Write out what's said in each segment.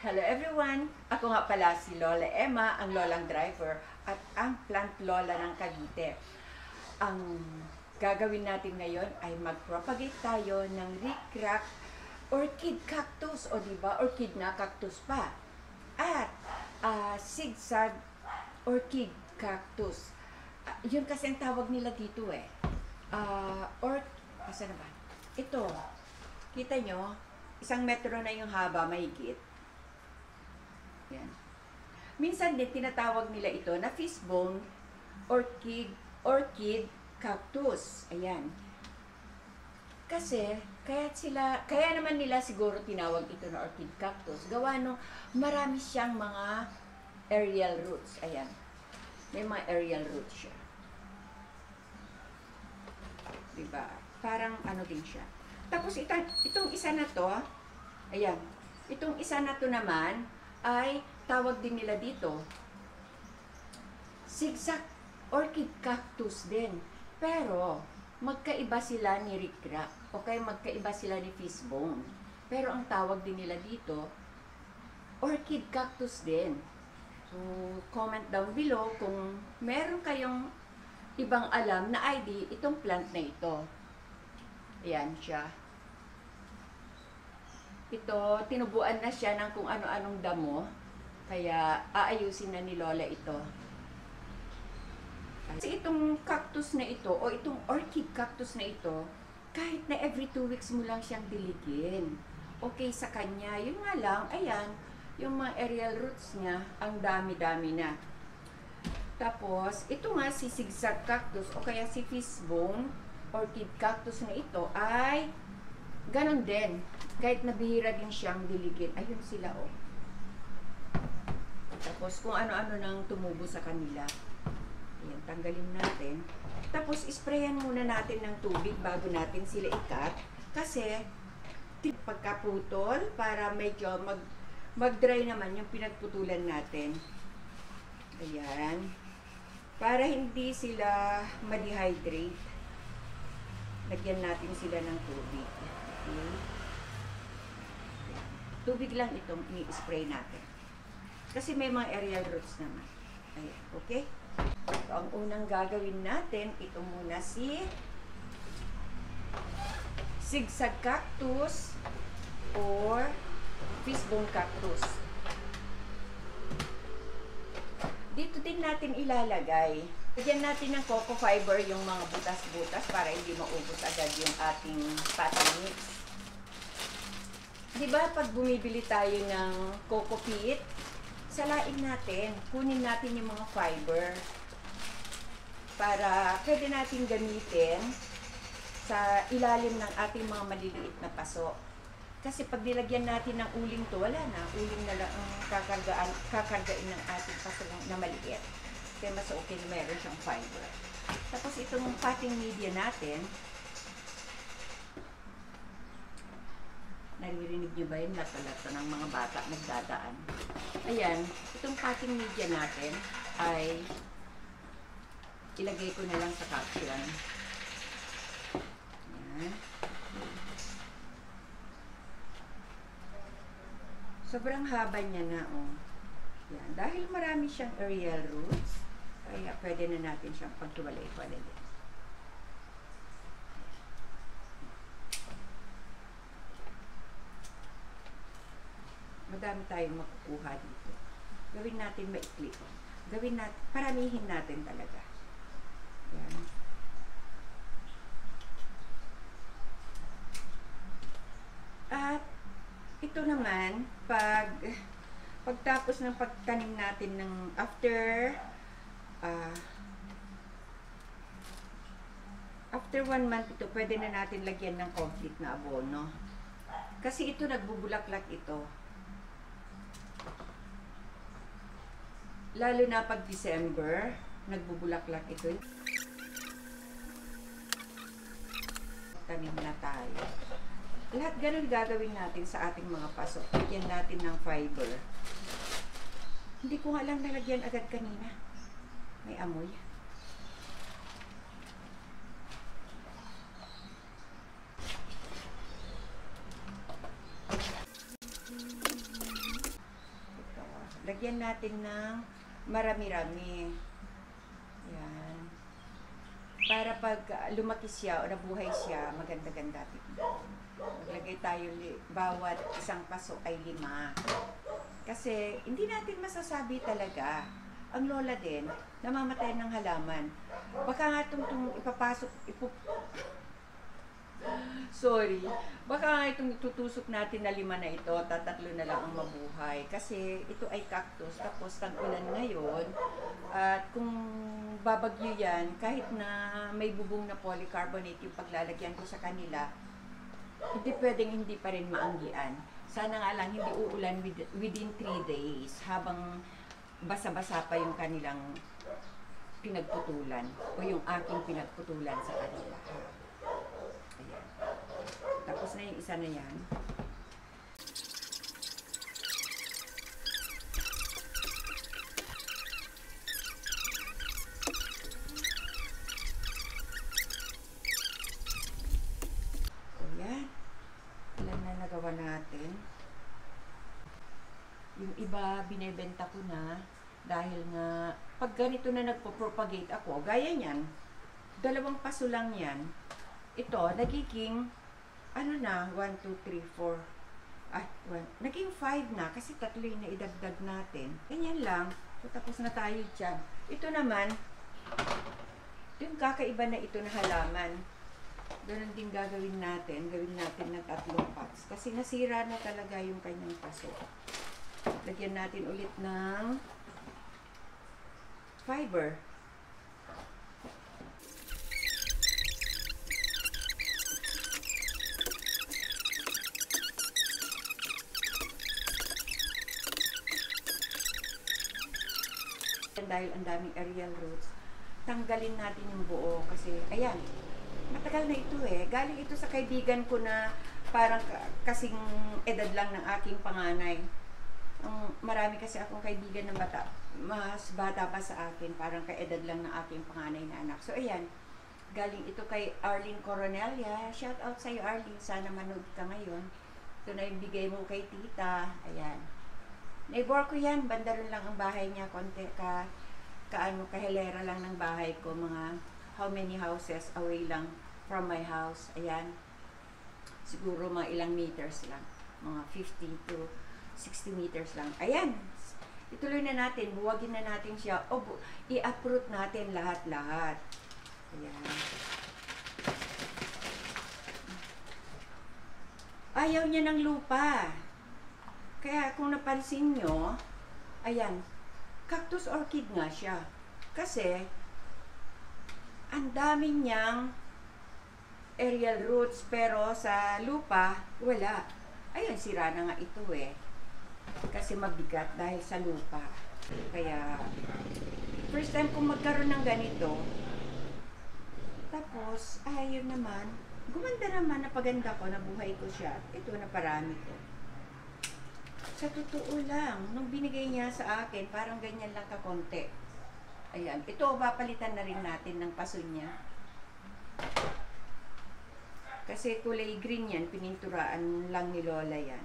Hello everyone! Ako nga pala si Lola Emma, ang lolang driver at ang plant lola ng Cavite. Ang gagawin natin ngayon ay mag-propagate tayo ng rickrack orchid cactus, o diba, orchid na cactus pa. At zigzag orchid cactus. Yun kasi ang tawag nila dito eh. Asa na ba? Ito, kita nyo, 1 metro na yung haba, mahigit. Yan. Minsan din tinatawag nila ito na fishbone orchid cactus. Ayan. Kasi kaya naman nila siguro tinawag ito na orchid cactus. Gawa no, marami siyang mga aerial roots. Ayan. May mga aerial roots siya. Diba? Parang ano din siya. Tapos itong isa na to, ayan. Itong isa na to naman ay tawag din nila dito zigzag orchid cactus din. Pero magkaiba sila ni rickrack o kaya magkaiba sila ni fishbone. Pero ang tawag din nila dito orchid cactus din. So comment down below kung meron kayong ibang alam na ID itong plant na ito. Ayan siya. Ito, tinubuan na siya ng kung ano-anong damo. Kaya, aayusin na ni Lola ito. Kasi itong cactus na ito, o itong orchid cactus na ito, kahit na every 2 weeks mo lang siyang diligin. Okay sa kanya. Yun nga lang, ayan, yung mga aerial roots niya, ang dami-dami na. Tapos, ito nga si zigzag cactus, o kaya si fishbone orchid cactus na ito, ay ganon din. Kahit nabihira din siyang diligin. Ayun sila, oh. Tapos, kung ano-ano nang tumubo sa kanila. Ayan, tanggalin natin. Tapos, isprayan muna natin ng tubig bago natin sila ikat. Kasi, pagkaputol, para medyo mag-dry naman yung pinagputulan natin. Ayan. Para hindi sila ma-dehydrate. Lagyan natin sila ng tubig. Okay. Tubig lang itong i-spray natin. Kasi may mga aerial roots naman. Ayan, okay? So, ang unang gagawin natin, ito muna si zigzag cactus or fishbone cactus. Dito din natin ilalagay. Lagyan natin ng coco fiber yung mga butas-butas para hindi maubos agad yung ating potting mix. Diba pag bumibili tayo ng coco peat, salain natin, kunin natin yung mga fiber para pwede natin gamitin sa ilalim ng ating mga maliliit na paso. Kasi pag nilagyan natin ng uling to, wala na. Uling na lang ang kakargain ng ating paso na maliit. Kaya mas okay na meron siyang fiber. Tapos itong potting media natin, naririnig nyo ba yun? Lata-lata ng mga bata nagdadaan. Ayan, itong potting media natin ay ilagay ko na lang sa caption. Ayan. Sobrang haba niya na, oh. Yan. Dahil marami siyang aerial roots, kaya pwede na natin siyang pagtuwalay-tuwalay. Madami tayong makukuha dito. Gawin natin maikli. Gawin natin, paramihin natin talaga. Yan. At ito naman, pagtapos ng pagtanim natin ng after 1 month ito, pwede na natin lagyan ng complete na abono. Kasi ito nagbubulaklak ito. Lalo na pag December, nagbubulaklak ito. Tanim na tayo. Lahat ganun gagawin natin sa ating mga paso. Lagyan natin ng fiber. Hindi ko nga lang nalagyan agad kanina. May amoy. lagyan natin ng marami-rami. Yan. Para pag lumaki siya o nabuhay siya, maganda-ganda tignan. Maglagay tayo, bawat isang paso ay 5. Kasi hindi natin masasabi talaga. Ang lola din, namamatay ng halaman. Baka nga itong ipapasok, sorry. Baka nga itong itutusok natin na 5 na ito, 3 na lang ang mabuhay. Kasi ito ay cactus, tapos tag-ulan ngayon. At kung babagyo yan, kahit na may bubong na polycarbonate yung paglalagyan ko sa kanila, hindi pwedeng hindi pa rin maanggian. Sana nga lang hindi uulan within 3 days habang basa-basa pa yung kanilang pinagputulan o yung aking pinagputulan sa kanila. Ayan. Tapos na yung isa na yan. Nagawa natin. Yung iba, binebenta ko na dahil nga, pag ganito na nagpo-propagate ako, gaya niyan, 2 paso lang yan. Ito, nagiging, ano na, 1, 2, 3, 4, naging 5 na, kasi 3 yung naidagdag natin. Ganyan lang. So, tapos na tayo dyan. Ito naman, yung kakaiba na ito na halaman. Ganun din gawin natin ng 3 pots. Kasi nasira na talaga yung kanyang paso. Lagyan natin ulit ng fiber. Dahil ang daming aerial roots, tanggalin natin yung buo kasi, ayan, matagal na ito eh. Galing ito sa kaibigan ko na parang kasing edad lang ng aking panganay. Marami kasi akong kaibigan na bata, mas bata pa sa akin, parang kaedad lang ng aking panganay na anak. So ayan, galing ito kay Arlene Coronelia. Shout out sa iyo, Arlene, sana manood ka ngayon. Ito na yung bigay mo kay tita. Ayan. Neighbor ko yan, banda rin lang ang bahay niya, konti kahilera lang ng bahay ko, mga how many houses away lang from my house. Ayan. Siguro mga ilang meters lang. Mga 50 to 60 meters lang. Ayan. Ituloy na natin. Buwagin na natin siya. O, i-uproot natin lahat-lahat. Ayan. Ayaw niya ng lupa. Kaya kung napansin nyo, ayan, cactus orchid nga siya. Kasi, ang dami niyang aerial roots, pero sa lupa, wala. Ayun, sira na nga ito eh. Kasi mabigat dahil sa lupa. Kaya, first time kong magkaroon ng ganito. Tapos, ayun naman, gumanda naman, napaganda ko, nabuhay ko siya. Ito, naparami ko. Sa totoo lang, nung binigay niya sa akin, parang ganyan lang kakonti. Ayan, ito, papalitan na rin natin ng paso niya. Kasi kulay green yan, pininturaan lang ni Lola yan.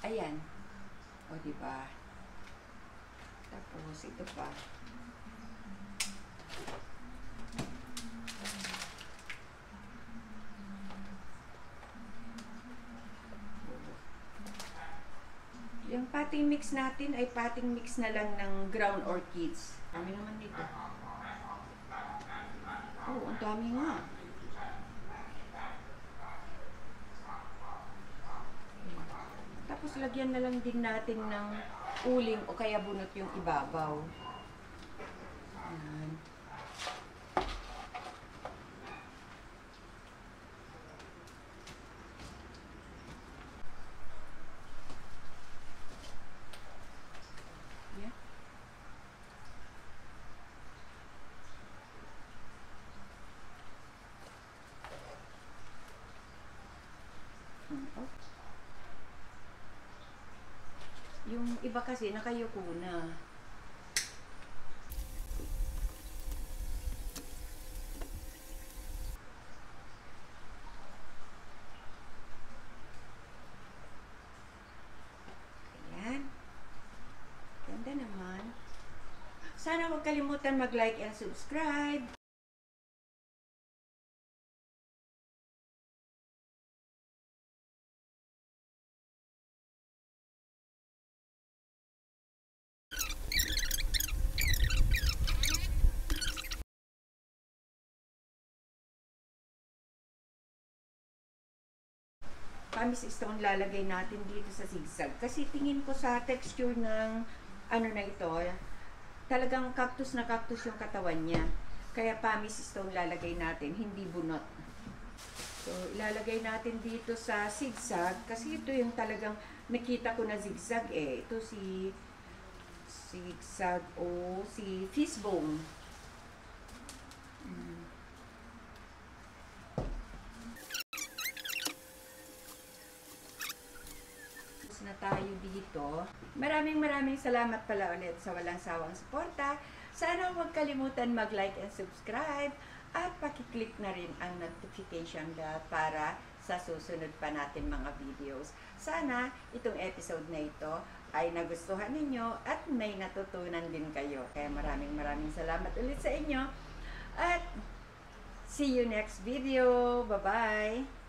Ayan. O, diba? Tapos, ito pa. Yung potting mix natin ay potting mix na lang ng ground orchids. Dami naman dito. Oh, ang dami nga. Tapos lagyan na lang din natin ng uling o kaya bunot yung ibabaw. Ayan. Yung iba kasi nakayuko na. Sana huwag kalimutan mag-like and subscribe. Pumice stone lalagay natin dito sa zigzag. Kasi tingin ko sa texture ng ano na ito, talagang cactus na cactus yung katawan niya. Kaya pumice stone lalagay natin, hindi bunot. So, ilalagay natin dito sa zigzag. Kasi ito yung talagang nakita ko na zigzag eh. Ito si zigzag o si fishbone. Na tayo dito. Maraming salamat pala ulit sa walang sawang suporta. Sana huwag kalimutan mag-like and subscribe at pakiclick na rin ang notification bell para sa susunod pa natin mga videos. Sana itong episode na ito ay nagustuhan ninyo at may natutunan din kayo. Kaya maraming salamat ulit sa inyo at see you next video. Bye-bye!